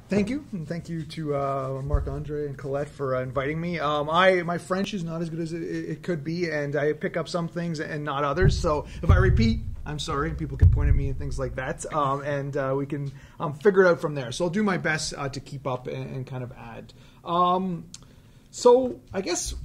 Thank you, and thank you to Marc-Andre and Colette for inviting me. My French is not as good as it could be, and I pick up some things and not others. So if I repeat, I'm sorry. People can point at me and things like that, and we can figure it out from there. So I'll do my best to keep up and kind of add. So I guess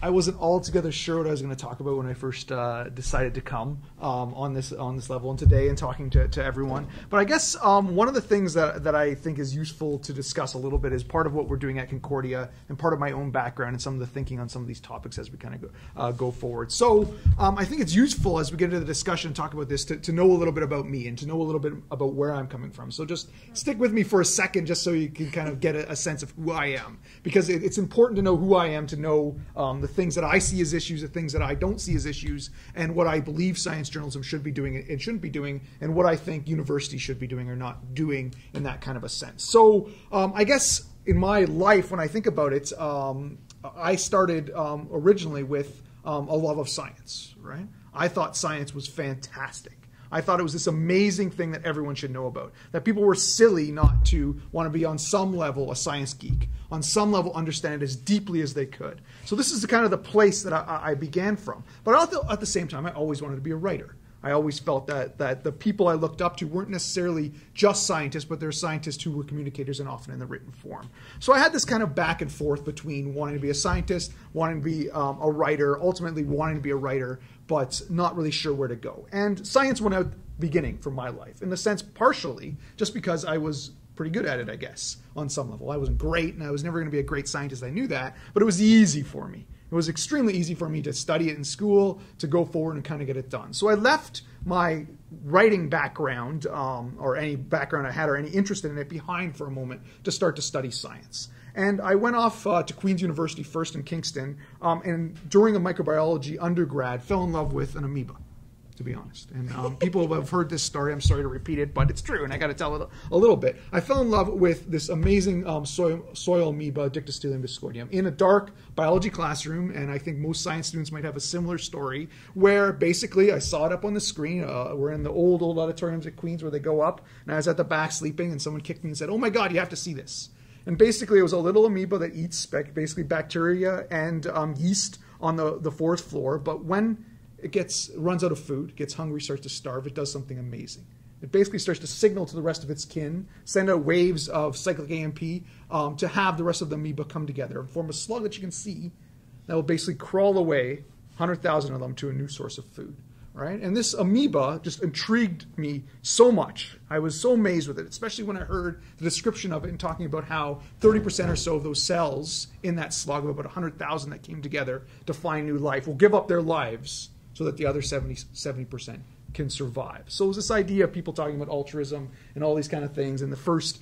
I wasn't altogether sure what I was going to talk about when I first decided to come on this level and today and talking to everyone. But I guess one of the things that I think is useful to discuss a little bit is part of what we're doing at Concordia and part of my own background and some of the thinking on some of these topics as we kind of go forward. So I think it's useful as we get into the discussion and talk about this to know a little bit about me and to know a little bit about where I'm coming from. So just stick with me for a second just so you can kind of get a sense of who I am, because it's important to know who I am, to know the things that I see as issues, the things that I don't see as issues, and what I believe science journalism should be doing and shouldn't be doing, and what I think universities should be doing or not doing in that kind of a sense. So I guess in my life, when I think about it, I started originally with a love of science, right? I thought science was fantastic. I thought it was this amazing thing that everyone should know about, that people were silly not to want to be on some level a science geek, on some level understand it as deeply as they could. So this is the kind of the place that I began from. But at the same time, I always wanted to be a writer. I always felt that the people I looked up to weren't necessarily just scientists, but they're scientists who were communicators and often in the written form. So I had this kind of back and forth between wanting to be a scientist, wanting to be a writer, ultimately wanting to be a writer, but not really sure where to go. And science went out beginning for my life, in the sense partially just because I was pretty good at it, I guess, on some level. I wasn't great, and I was never going to be a great scientist. I knew that, but it was easy for me. It was extremely easy for me to study it in school, to go forward and kind of get it done. So I left my writing background, or any background I had or any interest in it, behind for a moment to start to study science. And I went off to Queen's University first in Kingston, and during a microbiology undergrad, fell in love with an amoeba, to be honest. And people have heard this story. I'm sorry to repeat it, but it's true, and I got to tell it a little bit. I fell in love with this amazing soil amoeba, Dictyostelium discoideum, in a dark biology classroom, and I think most science students might have a similar story, where basically I saw it up on the screen. We're in the old auditoriums at Queen's where they go up, and I was at the back sleeping, and someone kicked me and said, "Oh my God, you have to see this." And basically, it was a little amoeba that eats basically bacteria and yeast on the fourth floor. But when it runs out of food, gets hungry, starts to starve, it does something amazing. It basically starts to signal to the rest of its kin, send out waves of cyclic AMP to have the rest of the amoeba come together and form a slug that you can see that will basically crawl away, 100,000 of them, to a new source of food. Right? And this amoeba just intrigued me so much. I was so amazed with it, especially when I heard the description of it and talking about how 30% or so of those cells in that slug of about 100,000 that came together to find new life will give up their lives so that the other 70% can survive. So it was this idea of people talking about altruism and all these kind of things and the first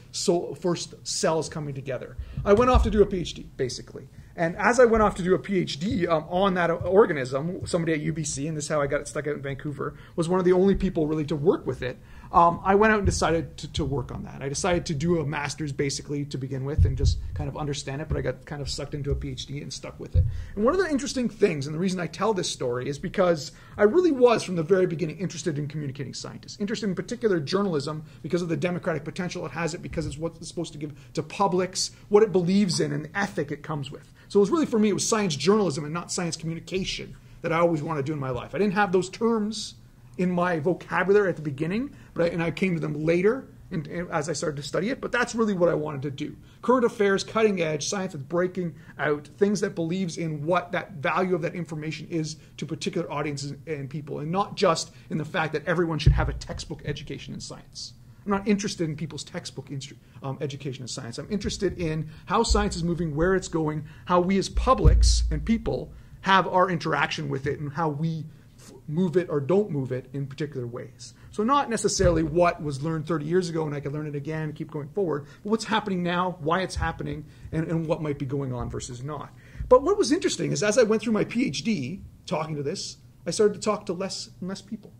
cells coming together. I went off to do a PhD, basically. And as I went off to do a PhD on that organism, somebody at UBC, and this is how I got it stuck out in Vancouver, was one of the only people really to work with it. I went out and decided to work on that. I decided to do a master's basically to begin with and just kind of understand it, but I got kind of sucked into a PhD and stuck with it. And one of the interesting things, and the reason I tell this story, is because I really was from the very beginning interested in communicating scientists, interested in particular journalism because of the democratic potential it has, because it's what it's supposed to give to publics, what it believes in, and the ethic it comes with. So it was really, for me, it was science journalism and not science communication that I always wanted to do in my life. I didn't have those terms in my vocabulary at the beginning, and I came to them later as I started to study it, but that's really what I wanted to do. Current affairs, cutting edge, science that's breaking out, things that believes in what that value of that information is to particular audiences and people, and not just in the fact that everyone should have a textbook education in science. I'm not interested in people's textbook education in science. I'm interested in how science is moving, where it's going, how we as publics and people have our interaction with it, and how we move it or don't move it in particular ways. So not necessarily what was learned 30 years ago and I could learn it again and keep going forward, but what's happening now, why it's happening, and what might be going on versus not. But what was interesting is as I went through my PhD talking to this, I started to talk to less and less people.